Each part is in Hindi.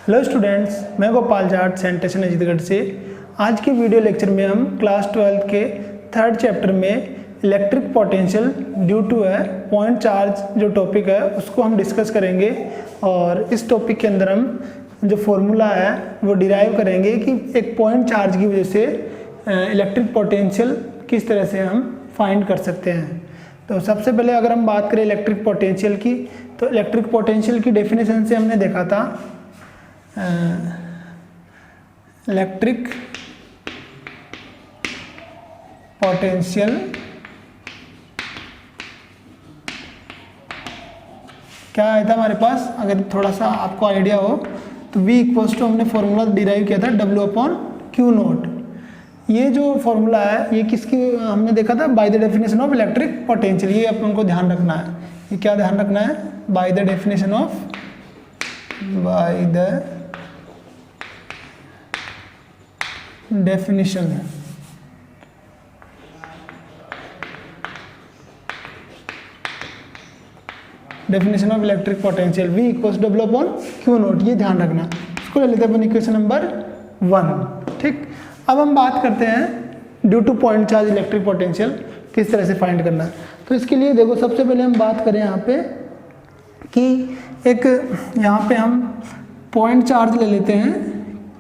हेलो स्टूडेंट्स, मैं गोपाल जाट सेंट स्टेशन अजीतगढ़ से। आज के वीडियो लेक्चर में हम क्लास 12 के थर्ड चैप्टर में इलेक्ट्रिक पोटेंशियल ड्यू टू है पॉइंट चार्ज जो टॉपिक है उसको हम डिस्कस करेंगे। और इस टॉपिक के अंदर हम जो फॉर्मूला है वो डिराइव करेंगे कि एक पॉइंट चार्ज की वजह से इलेक्ट्रिक पोटेंशियल किस तरह से हम फाइंड कर सकते हैं। तो सबसे पहले अगर हम बात करें इलेक्ट्रिक पोटेंशियल की, तो इलेक्ट्रिक पोटेंशियल की डेफिनेशन से हमने देखा था इलेक्ट्रिक पोटेंशियल क्या आया था हमारे पास, अगर थोड़ा सा आपको आइडिया हो तो V इक्वल्स टू हमने फॉर्मूला डिराइव किया था W/Q0। ये जो फॉर्मूला है ये किसकी हमने देखा था, by the definition of electric potential. ये अपन को ध्यान रखना है, ये क्या ध्यान रखना है, by the definition of definition of electric potential V equals W/Q0। ये ध्यान रखना, इसको ले लेते हैं अपन इक्वेशन नंबर 1। ठीक, अब हम बात करते हैं due two point charge electric potential किस तरह से फाइंड करना है। तो इसके लिए देखो, सबसे पहले हम बात करें यहाँ पे कि एक यहाँ पे हम पॉइंट चार्ज ले लेते हैं,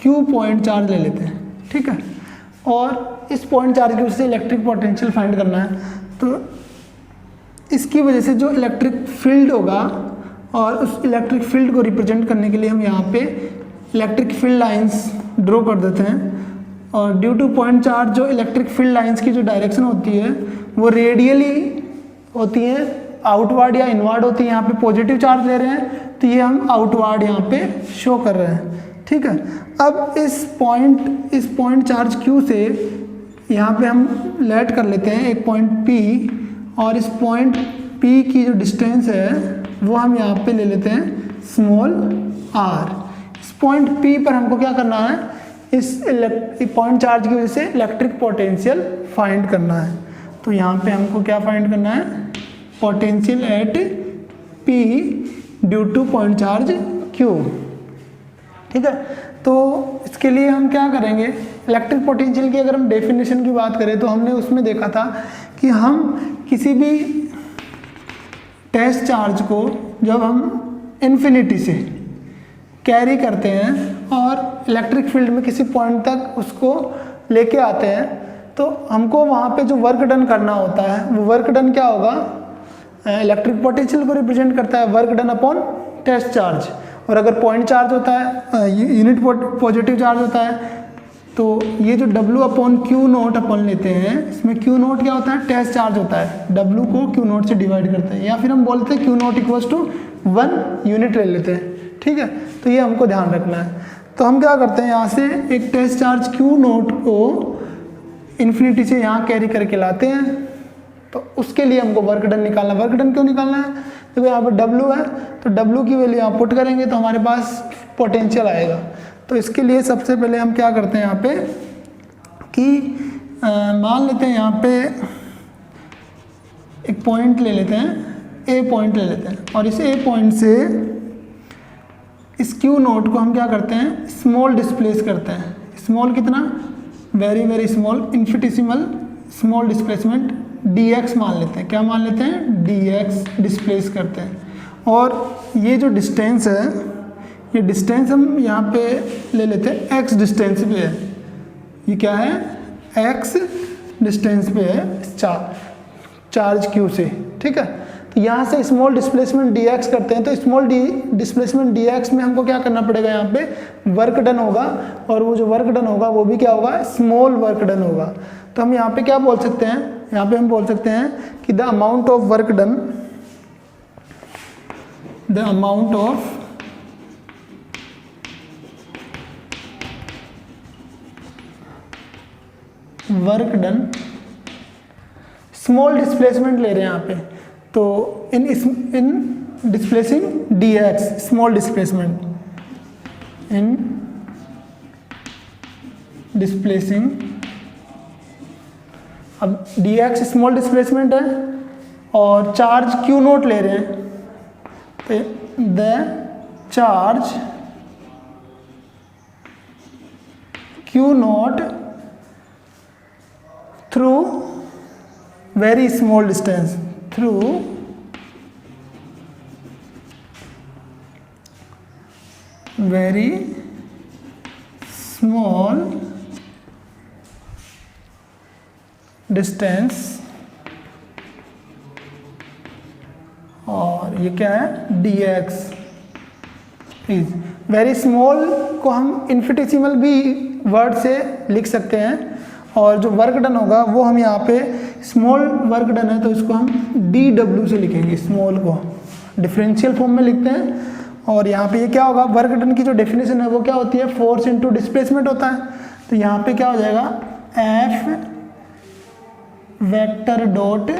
Q पॉइंट चार्ज ले लेते हैं। ठीक है, और इस पॉइंट चार्ज की वजह से इलेक्ट्रिक पोटेंशियल फाइंड करना है। तो इसकी वजह से जो इलेक्ट्रिक फील्ड होगा, और उस इलेक्ट्रिक फील्ड को रिप्रेजेंट करने के लिए हम यहाँ पे इलेक्ट्रिक फील्ड लाइंस ड्रॉ कर देते हैं। और ड्यू टू पॉइंट चार्ज जो इलेक्ट्रिक फील्ड लाइंस की जो डायरेक्शन होती है वो रेडियली होती है, आउटवर्ड या इनवर्ड होती है। यहाँ पे पॉजिटिव चार्ज ले रहे हैं तो ये हम आउटवर्ड यहाँ पे शो कर रहे हैं। ठीक है, अब इस पॉइंट चार्ज Q से यहाँ पे हम लेट कर लेते हैं एक पॉइंट P, और इस पॉइंट P की जो डिस्टेंस है वो हम यहाँ पे ले लेते हैं स्मॉल r। इस पॉइंट P पर हमको क्या करना है, इस पॉइंट चार्ज की वजह से इलेक्ट्रिक पोटेंशियल फाइंड करना है। तो यहाँ पे हमको क्या फाइंड करना है, potential at P due two point charge Q। ठीक है, तो इसके लिए हम क्या करेंगे, इलेक्ट्रिक पोटेंशियल की अगर हम डेफिनेशन की बात करें तो हमने उसमें देखा था कि हम किसी भी टेस्ट चार्ज को जब हम इन्फिनिटी से कैरी करते हैं और इलेक्ट्रिक फील्ड में किसी पॉइंट तक उसको लेके आते हैं, तो हमको वहाँ पे जो वर्क डन करना होता है वो वर्क डन क्या होगा, इलेक्ट्रिक पोटेंशियल को रिप्रेजेंट करता है, work done upon test charge. और अगर पॉइंट चार्ज होता है, यूनिट पॉजिटिव चार्ज होता है, तो ये जो W/Q0 अपन लेते हैं, इसमें Q0 क्या होता है, टेस्ट चार्ज होता है, W को Q0 से डिवाइड करते हैं, या फिर हम बोलते हैं Q0 इक्वल्स टू 1 यूनिट ले लेते हैं। ठीक है, तो ये हमको ध्यान रखना है। तो हम क्या करते हैं, यहाँ से एक टेस्ट चार्ज Q0 को इन्फिनिटी से यहाँ कैरी करके लाते हैं। तो उसके लिए हमको वर्क डन निकालना है। वर्क डन क्यों निकालना है, देखो यहाँ पर W है तो W की वैल्यू यहाँ पुट करेंगे तो हमारे पास पोटेंशियल आएगा। तो इसके लिए सबसे पहले हम क्या करते हैं यहाँ पे कि मान लेते हैं यहाँ पे एक पॉइंट ले लेते हैं, A पॉइंट ले लेते हैं, और इस A पॉइंट से इस Q0 को हम क्या करते हैं, स्मॉल डिस्प्लेस करते हैं। स्मॉल कितना, very very small, infinitesimal small displacement dx मान लेते हैं। क्या मान लेते हैं, dx डिस्प्लेस करते हैं। और ये जो डिस्टेंस है, ये डिस्टेंस हम यहाँ पे ले लेते हैं, x डिस्टेंस पे है। ये क्या है, x डिस्टेंस पे है चार्ज Q से। ठीक है, तो यहाँ से स्मॉल डिस्प्लेसमेंट dx करते हैं। तो स्मॉल डिस्प्लेसमेंट dx में हमको क्या करना पड़ेगा, यहाँ पे वर्क डन होगा, और वो जो वर्क डन होगा वो भी क्या होगा, स्मॉल वर्क डन होगा। तो हम यहाँ पे क्या बोल सकते हैं, यहाँ पे हम बोल सकते हैं कि the amount of work done, the amount of work done, small displacement ले रहे हैं यहाँ पे, तो इन डिस्प्लेसिंग dx, स्मॉल डिस्प्लेसमेंट, इन डिस्प्लेसिंग, अब dx स्मॉल डिस्प्लेसमेंट है और चार्ज Q0 ले रहे हैं, तो the charge Q naught through very small distance, through very small distance, और ये क्या है dx इज वेरी स्मॉल को हम इन्फिनिटेसिमल भी वर्ड से लिख सकते हैं, और जो वर्क डन होगा वो हम यहाँ पे स्मॉल वर्क डन है तो इसको हम dw से लिखेंगे, स्मॉल को डिफरेंशियल फॉर्म में लिखते हैं। और यहाँ पे ये क्या होगा, वर्क डन की जो डेफिनेशन है वो क्या होती है, फोर्स इनटू डिस्प्लेसमेंट होता है। तो यहाँ पे क्या हो जाएगा, F vector dot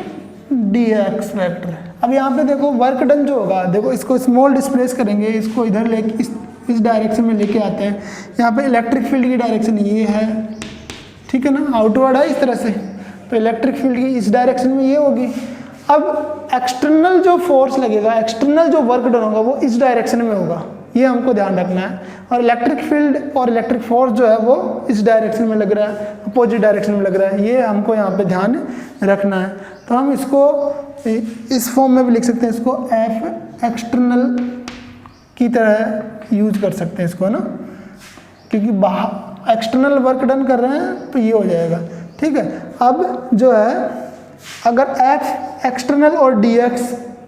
dx vector. अब यहाँ पे देखो वर्क डन जो होगा, देखो इसको स्मॉल डिस्प्लेस करेंगे, इसको इधर लेके इस डायरेक्शन में लेके आते हैं। यहाँ पे इलेक्ट्रिक फील्ड की डायरेक्शन ये है, ठीक है ना, आउटवर्ड है इस तरह से, तो इलेक्ट्रिक फील्ड की इस डायरेक्शन में ये होगी। अब एक्सटर्नल जो फोर्स लगेगा, एक्सटर्नल जो वर्क डन होगा वो इस डायरेक्शन में होगा, ये हमको ध्यान रखना है। और इलेक्ट्रिक फील्ड और इलेक्ट्रिक फोर्स जो है वो इस डायरेक्शन में लग रहा है, अपोजिट डायरेक्शन में लग रहा है, ये हमको यहाँ पे ध्यान रखना है। तो हम इसको इस फॉर्म में भी लिख सकते हैं, इसको F एक्सटर्नल की तरह यूज कर सकते हैं इसको, है ना, क्योंकि बाहर एक्सटर्नल वर्क डन कर रहे हैं तो ये हो जाएगा, ठीक है। अब जो है अगर F एक्सटर्नल और dx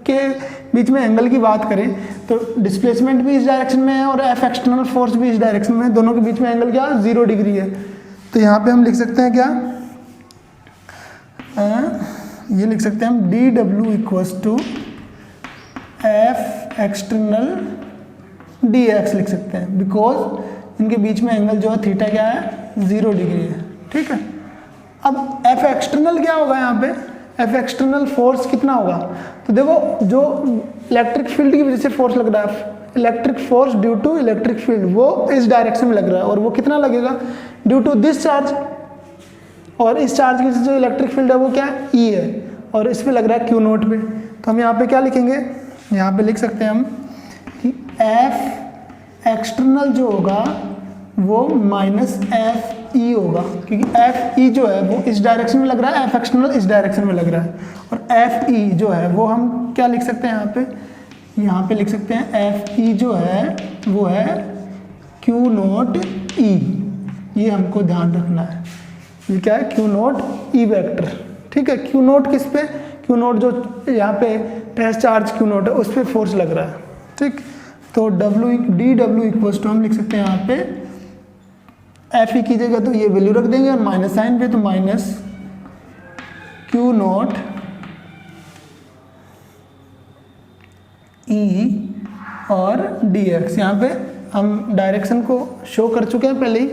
के बीच में एंगल की बात करें तो डिस्प्लेसमेंट भी इस डायरेक्शन में है और F एक्सटर्नल फोर्स भी इस डायरेक्शन में है, दोनों के बीच में एंगल क्या 0 डिग्री है। तो यहाँ पे हम लिख सकते हैं क्या, ये लिख सकते हैं हम dw equals to F external dx लिख सकते हैं, बिकॉज इनके बीच में एंगल जो है थीटा क्या है 0 डिग्री है, ठीक है। अब F एक्सटर्नल क्या होगा, यहाँ पे F एक्सटर्नल फोर्स कितना होगा, तो देखो जो इलेक्ट्रिक फील्ड की वजह से फोर्स लग रहा है, electric force due to electric field, वो इस डायरेक्शन में लग रहा है, और वो कितना लगेगा ड्यू टू दिस चार्ज, और इस चार्ज की वजह से जो इलेक्ट्रिक फील्ड है वो क्या है E है, और इसमें लग रहा है Q नोट पे। तो हम यहाँ पे क्या लिखेंगे, यहाँ पे लिख सकते हैं हम कि F एक्सटर्नल जो होगा वो माइनस FE होगा, क्योंकि FE जो है वो इस डायरेक्शन में लग रहा है, F एक्सटर्नल इस डायरेक्शन में लग रहा है, और FE जो है वो हम क्या लिख सकते हैं, यहाँ पे लिख सकते हैं FE जो है वो है Q नोट E, ये हमको ध्यान रखना है, ये क्या है Q नोट E वेक्टर, ठीक है। Q नोट किस पे, Q नोट जो यहाँ पे टेस्ट चार्ज Q नोट है उस पर फोर्स लग रहा है, ठीक। तो dw इक्वल्स टू हम लिख सकते हैं यहाँ पे FE की जगह तो ये वैल्यू रख देंगे और माइनस साइन पे, तो माइनस Q नोट E और dx, यहाँ पे हम डायरेक्शन को शो कर चुके हैं पहले ही,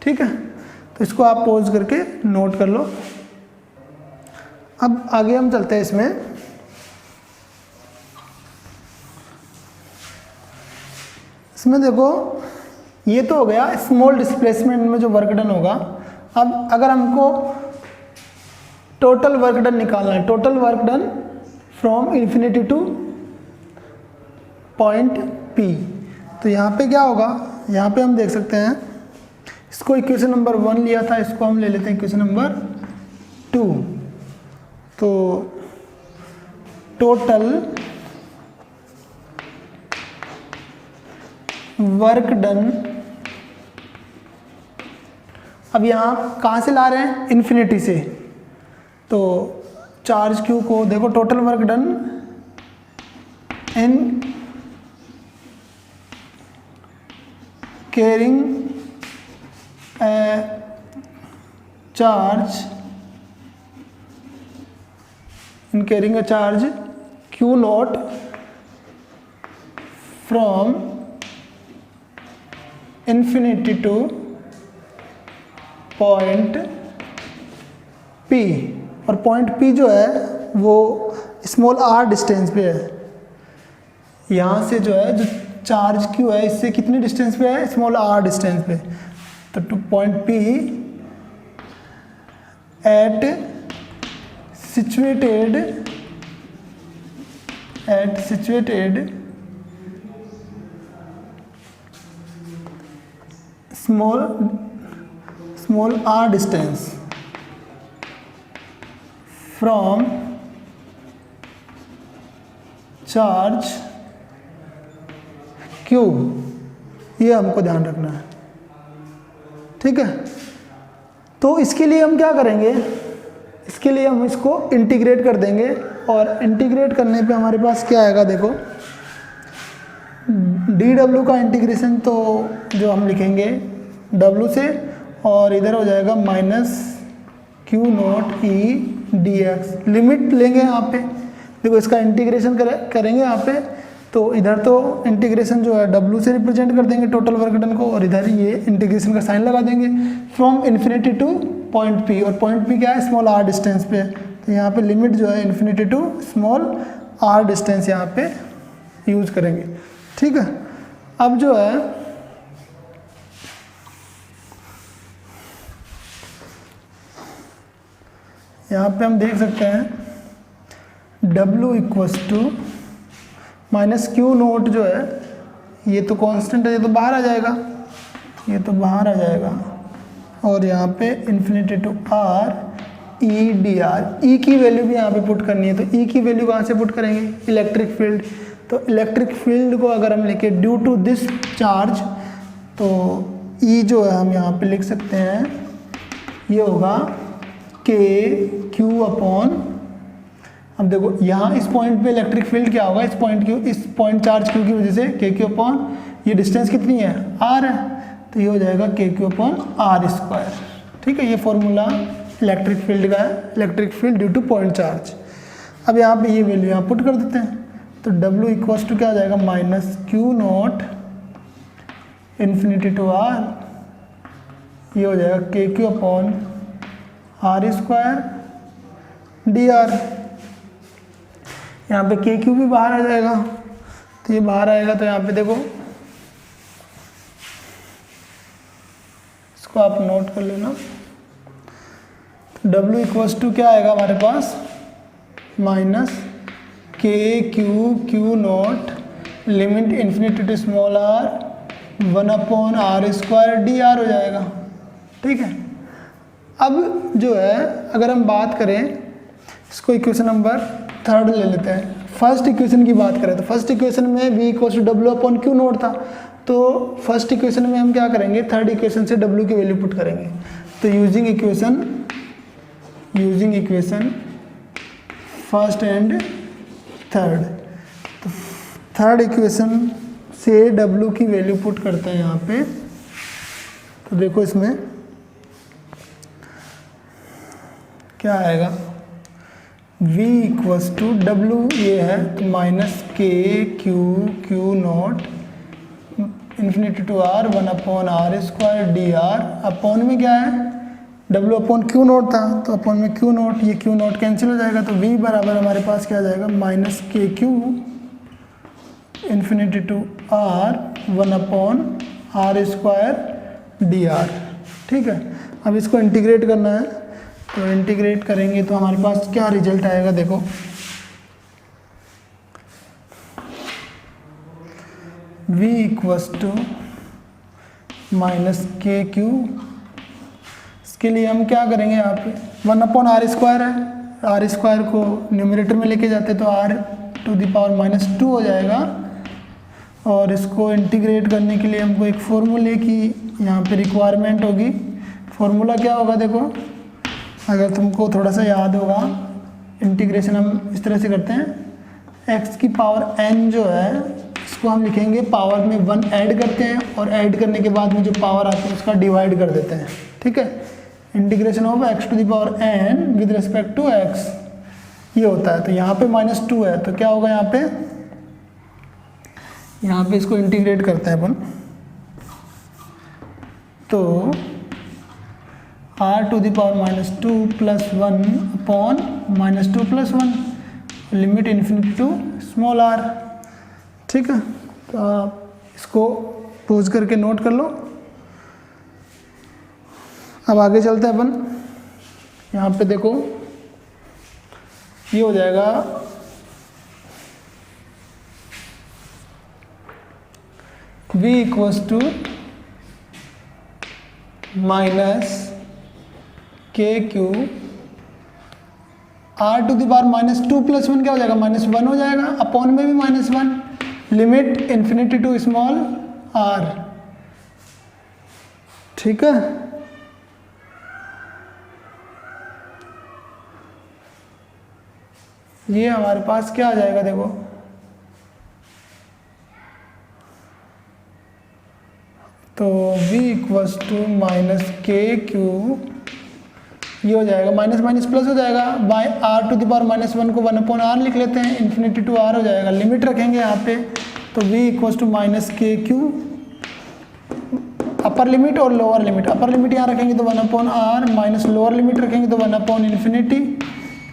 ठीक है। तो इसको आप पॉज करके नोट कर लो। अब आगे हम चलते हैं इसमें देखो ये तो हो गया स्मॉल डिस्प्लेसमेंट में जो वर्क डन होगा। अब अगर हमको टोटल वर्क डन निकालना है, total work done from infinity to point P, तो यहाँ पे क्या होगा, यहाँ पे हम देख सकते हैं, इसको इक्वेशन नंबर 1 लिया था, इसको हम ले लेते हैं इक्वेशन नंबर 2। तो टोटल वर्क डन, अब यहाँ कहाँ से ला रहे हैं, इन्फिनिटी से, तो चार्ज Q को देखो total work done in carrying charge in carrying a charge Q naught from infinity to point P, और पॉइंट P जो है वो स्मॉल r डिस्टेंस पे है, यहाँ से जो है जो चार्ज Q है इससे कितनी डिस्टेंस पे है, स्मॉल r डिस्टेंस पे। तो to point P at situated small small r distance from charge q, ये हमको ध्यान रखना है। ठीक है, तो इसके लिए हम क्या करेंगे, इसके लिए हम इसको इंटीग्रेट कर देंगे, और इंटीग्रेट करने पे हमारे पास क्या आएगा, देखो dw का इंटीग्रेशन तो जो हम लिखेंगे w से, और इधर हो जाएगा minus q not E D x. Limit लेंगे यहाँ पे, देखो इसका इंटीग्रेशन करेंगे यहाँ पे, तो इधर तो इंटीग्रेशन जो है w से रिप्रेजेंट कर देंगे टोटल वर्क डन को, और इधर ये इंटीग्रेशन का साइन लगा देंगे from infinity to point p, और पॉइंट p क्या है, स्मॉल r डिस्टेंस पे, तो यहाँ पे लिमिट जो है infinity to small r distance यहाँ पे यूज करेंगे। ठीक है, अब जो है यहाँ पे हम देख सकते हैं w equals to minus q naught जो है, ये तो कांस्टेंट है, ये तो बाहर आ जाएगा, ये तो बाहर आ जाएगा, और यहाँ पे infinity to r E D R, E की वैल्यू भी यहाँ पे पुट करनी है, तो ई की वैल्यू कहाँ से पुट करेंगे, इलेक्ट्रिक फील्ड, तो इलेक्ट्रिक फील्ड को अगर हम लिखे ड्यू टू दिस चार्ज, तो ई जो है हम यहाँ पे लिख सकते हैं, ये होगा के क्यू अपॉन, अब देखो यहाँ इस पॉइंट पे इलेक्ट्रिक फील्ड क्या होगा, इस पॉइंट चार्ज क्यू की वजह से के क्यू अपॉन, ये डिस्टेंस कितनी है, आर है, तो ये हो जाएगा k q upon r square. ठीक है, ये फॉर्मूला इलेक्ट्रिक फील्ड का है, electric field due two point charge. अब यहाँ पे ये वैल्यू यहाँ पुट कर देते हैं, तो W इक्वल्स टू क्या हो जाएगा, minus q naught infinity to r, ये हो जाएगा k q upon r square d r. यहाँ पे के क्यू भी बाहर आ जाएगा, तो ये बाहर आएगा, तो यहाँ पे देखो इसको आप नोट कर लेना, W इक्वल्स टू क्या आएगा हमारे पास, minus k q q naught limit infinity to small r 1 upon r square d r हो जाएगा। ठीक है, अब जो है अगर हम बात करें इसको, इक्वेशन नंबर 3 ले लेते हैं। फर्स्ट इक्वेशन की बात करें तो फर्स्ट इक्वेशन में v इक्वल्स टू डब्ल्यू अपॉन क्यू नोट था, तो फर्स्ट इक्वेशन में हम क्या करेंगे, थर्ड इक्वेशन से w की वैल्यू पुट करेंगे, तो using equation first and third, तो थर्ड इक्वेशन से w की वैल्यू पुट करते हैं यहाँ पे, तो देखो इसमें क्या आएगा, v इक्वल्स टू w ये है, तो minus k q naught infinity to r 1 upon r square d r, upon में क्या है, w अपॉन क्यू नोट था, तो अपॉन में क्यू नोट, ये क्यू नोट कैंसिल हो जाएगा, तो v बराबर हमारे पास क्या आ जाएगा, minus k q infinity to r 1 upon r square d r. ठीक है, अब इसको इंटीग्रेट करना है, तो इंटीग्रेट करेंगे तो हमारे पास क्या रिजल्ट आएगा, देखो v equals to minus k q, इसके लिए हम क्या करेंगे, यहाँ पे 1 अपॉन आर स्क्वायर है, आर स्क्वायर को न्यूमरेटर में लेके जाते तो r to the power minus 2 हो जाएगा, और इसको इंटीग्रेट करने के लिए हमको एक फॉर्मूले की यहाँ पे रिक्वायरमेंट होगी। फॉर्मूला क्या होगा, देखो अगर तुमको थोड़ा सा याद होगा, इंटीग्रेशन हम इस तरह से करते हैं, x की पावर n जो है इसको हम लिखेंगे पावर में 1 ऐड करते हैं, और ऐड करने के बाद में जो पावर आती है उसका डिवाइड कर देते हैं। ठीक है, integration of x to the power n with respect to x, ये होता है। तो यहाँ पे -2 है, तो क्या होगा, यहाँ पे इसको इंटीग्रेट करते हैं अपन, तो r to the power -2 plus 1 upon -2 plus 1, limit infinity to small r। ठीक है, तो आप इसको पोज करके नोट कर लो। अब आगे चलते हैं अपन, यहाँ पे देखो ये हो जाएगा v equals to minus k q r to the power -2 + 1 क्या हो जाएगा, -1 हो जाएगा, अपॉन में भी -1, limit infinity to small r. ठीक है, ये हमारे पास क्या आ जाएगा, देखो तो v इक्वल्स टू -kq, ये हो जाएगा माइनस माइनस प्लस हो जाएगा, by r to the power -1 को 1/r लिख लेते हैं, इन्फिनिटी टू r हो जाएगा, लिमिट रखेंगे यहाँ पे, तो v equals to -kq, upper limit और लोअर लिमिट, अपर लिमिट यहाँ रखेंगे तो 1/r, माइनस लोअर लिमिट रखेंगे तो 1/∞,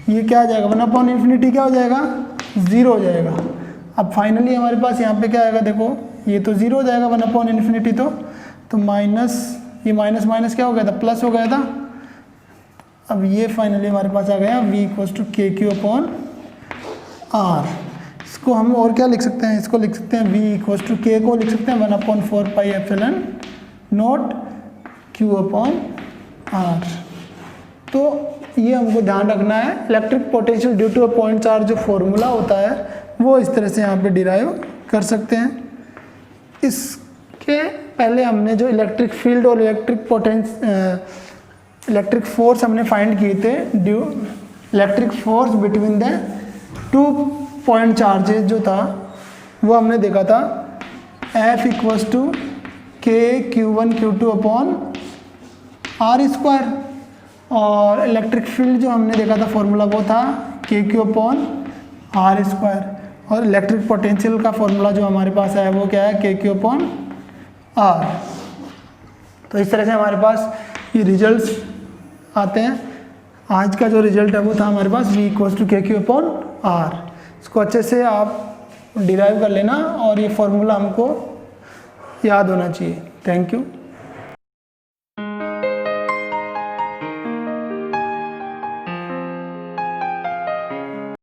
ये क्या आ जाएगा, 1/∞ क्या हो जाएगा, 0 हो जाएगा। अब फाइनली हमारे पास यहाँ पे क्या आएगा, देखो ये तो 0 हो जाएगा 1/∞, तो माइनस, ये माइनस माइनस क्या हो गया था, प्लस हो गया था। अब ये फाइनली हमारे पास आ गया v इक्वल्स टू kq/r। इसको हम और क्या लिख सकते हैं, इसको लिख सकते हैं v इक्वल्स टू k को लिख सकते हैं 1/4πε0 q/r। तो ये हमको ध्यान रखना है, electric potential due to a point charge जो फॉर्मूला होता है वो इस तरह से यहाँ पे डिराइव कर सकते हैं। इसके पहले हमने जो इलेक्ट्रिक फील्ड और इलेक्ट्रिक फोर्स हमने फाइंड किए थे, due electric force between the 2 point charges जो था वो हमने देखा था F equals to kq1 q2/r², और इलेक्ट्रिक फील्ड जो हमने देखा था फॉर्मूला वो था kq/r², और इलेक्ट्रिक पोटेंशियल का फॉर्मूला जो हमारे पास है वो क्या है, kq/r। तो इस तरह से हमारे पास ये रिजल्ट्स आते हैं। आज का जो रिजल्ट है वो था हमारे पास v इक्वल्स टू kq/r। इसको अच्छे से आप डिराइव कर लेना और ये फॉर्मूला हमको याद होना चाहिए। Thank you.